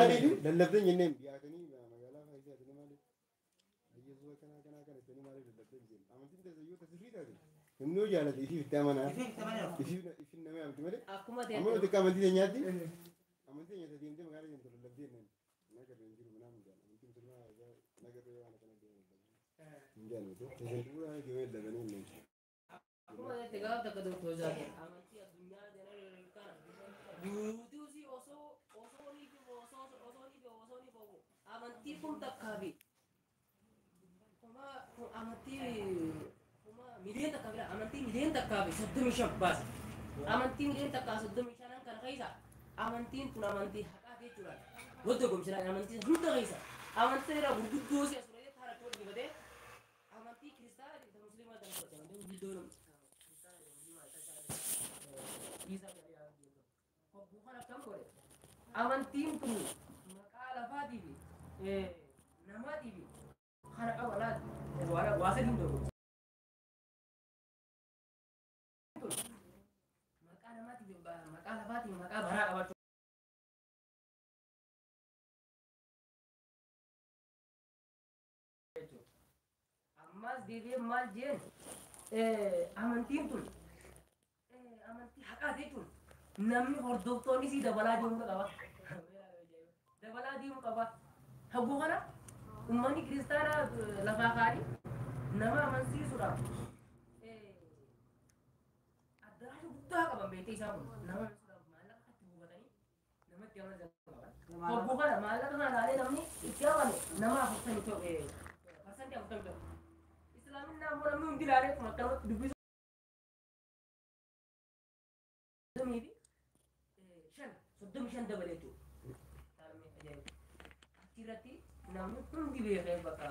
خاري للبدين ينام بيعتني ما قال ما يجي أتني مالي يجوا كنا أتني مالي للبدين جين أما تيجي تزيو تسفيد هذي إنه جالا تيجي في التامنا في النمى أمتي مالي أما تك أما تيجي نيادي أما تيجي نيادي أنت ما قال ينتظر للبدين نقدر نجيب منام جالا أمتي مثل ما نقدر يوانا كنا جين جالا تزيدوا أنا جميل لبنين أكما تجاه تكدو توجاك أمتي الدنيا جنا كنا يودوسي أصوني بو أمتي كم تكابي كما أمتي كما ميلين تكابي أمتي ميلين تكابي سدوم شباس أمتي ميلين تكابي سدوم شانان كان خيسا أمتي كنا أمتي حكاكي جورا ودكم شلا أمتي هم تغيسا أمتي را ودوسي أسرائيل ثارا تود بده أمتي كريستال مسلمات تنسوتي أمتي بدورم amantiin kun maqaa lafaatii fi namaatii fi kana qabalaati waa sadiin tokko maqaa namaatii fi maqaa lafaatii fi maqaa baraa qabaachuu ammas deebi'ee maal jeen amantiin tun amantii haqaa jechuun namni hordoftoonni si dabalaa deemuu qaba. Dabalaa deemuu qaba. Hagguu kana uummanni kiristaanaa lafaa kaanii nama amansiisuudhaaf addaraasha guddaa qaban beektee isaa kun nama amansiisuudhaaf maallaqa itti buufatanii namatti amansiisan qaban. Hagguu kana maallaqa kana laalee namni itti amane nama 40 ta'e parsantii 40 ta'e. Islaamin naammoo namni hundi laalee akkanumatti dubbisu. Soddom shan dabaleetu achirratti namni hundi beekee bakka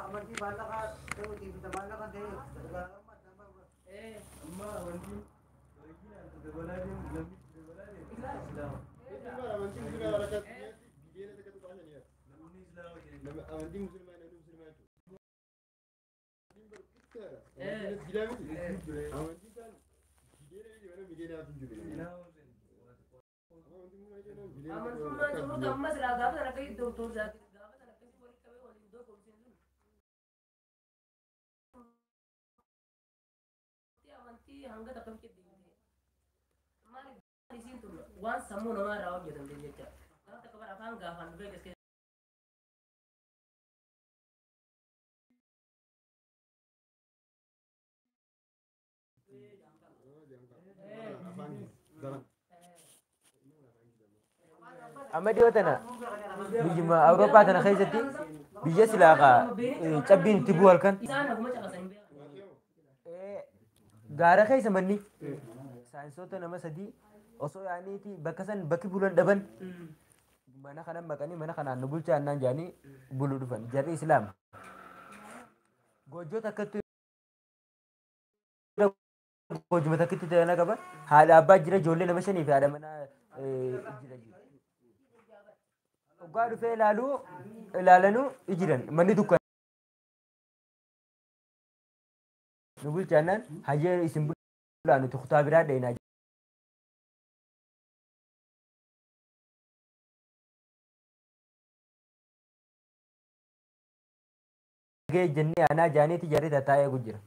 amantii maallaqa ta'uutii fi maallaqa ta'e amma amantiin baay'inaan dabalaa deemu lammitti dabalaa deemu islaama. amantiin musliimaa harkatti biyyeena takka tuqaa shanii Namni islaama jedhama. amantiin musliimaa namni musliimaa jechuudha. Gilaa miti amantiin kan biyyeena jedhama biyyeena hafi jiru. amantummaa jiruutu ammas gaafa sana akkasii doktor zaakir gaafa sana akkasii walitti qabee waliin dorgomseen sun amantii hanga takka fiqee deemtee maaliif isiin tun waan sammuu namaa irraa hojjetamte jecha gaafa takka bara afaan gaafaan dhufee gaskee amma dhiyootana biyyuma awurooppaa tana keessatti biyya silaaqa cabbiin itti bu'u halkan isaan naguma caqasanii beekan. gaara keessa manni saayinsoota nama sadii osoo yaaniiti bakka san bakki bulan dhaban mana kanan maqanii mana kanaan nu bulchaa annaan jaanii buluu dhufan jarri islaama goojjoo takkatti goojjuma takkitti ta'ana qaba haadha abbaa jira ijoollee nama shanii fi haadha manaa jira Oggaa dhufee ilaalanuu ijiran manni dukkan. Nu bulchaannaan hayyee isin bulaa nuti kutaa biraa dheenaa jira. Jennee aanaa jaaniiti jarri tattaa'ee jira.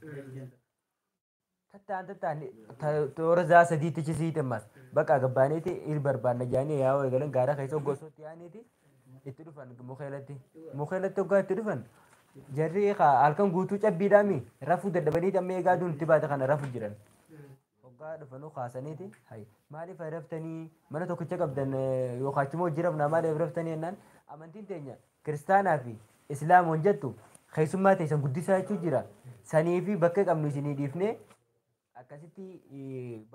Tattaan toora zaa sadiitti chisiite ammas bakka gabbaaniiti il barbaanna jaanii yaa'oo eegalan gaara keessa gosooti yaaniiti. Itti dhufan mukeelatti hoggaa itti dhufan jarri halkan guutuu cabbiidhaami rafuu dadhabanii amma eegaa duun itti baate kana rafu jiran hoggaa dhufanuu kaasaniiti maaliif raftanii mana tokkicha qabdan yookaan immoo jirabnaa maaliif raftanii jennaan amantiin teenya kiristaanaa fi islaamoon jettu keessummaa teessan guddisaa jechuu jira sanii fi bakka qabnu isinii dhiifnee akkasitti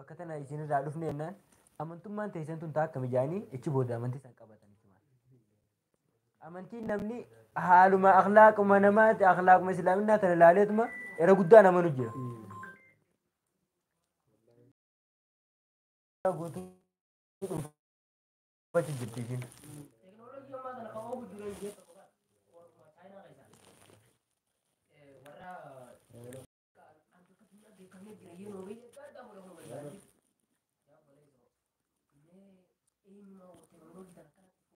bakka tana isinirraa dhufne jennaan amantummaan teessan tun ta'a akka mijaanii ichi booda amantii san qabatan. Amantiin namni haaluma akhlaaquma namaati akhlaaquma islaaminaa tana ilaaleetuma era guddaa nama nu jira. Guutuu jirti. Teknoolojii ammaa kana kan oofu jiru